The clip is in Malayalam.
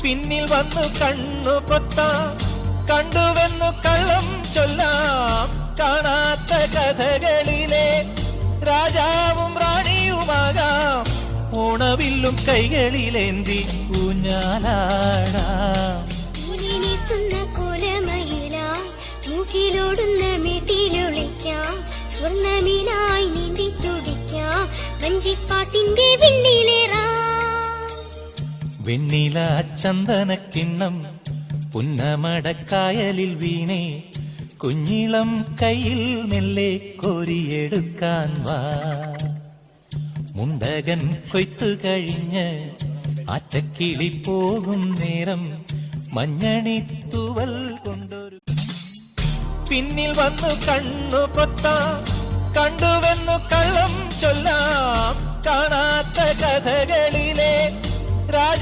പിന്നിൽ വന്നു കണ്ണു പൊത്താം, കണ്ടുവെന്നു കള്ളം ചൊല്ലാം. കാണാത്ത കഥകളിലെ രാജാവും റാണിയുമാകാം. ഓണവില്ലും കൈകളിലേന്തി ഊഞ്ഞാലാടാം. മൂക്കിലോടുന്ന മേട്ടിലൊളിക്കാം, സ്വർണ്ണമീനായി നീന്തി തുടിക്കാം, വഞ്ചിപ്പാട്ടിന്റെ വെണ്ണിലേറാം. വെണ്ണില ചന്ദനക്കിണ്ണം പുന്നമടക്കായലിൽ വീണേ, കുഞ്ഞിളം കയ്യിൽ നെല്ലെ കോരിയെടുക്കാൻ വാ. മുണ്ടകൻ കൊയ്ത്തു കഴിഞ്ഞ് ആറ്റക്കിളി പോകും നേരം, മഞ്ഞണിത്തൂവൽ കൊണ്ടൊരു പിന്നിൽ വന്നു കണ്ണു പൊത്താം, കണ്ടുവെന്നു കള്ളം ചൊല്ലാം. കാണാത്ത കഥകളിലെ രാജ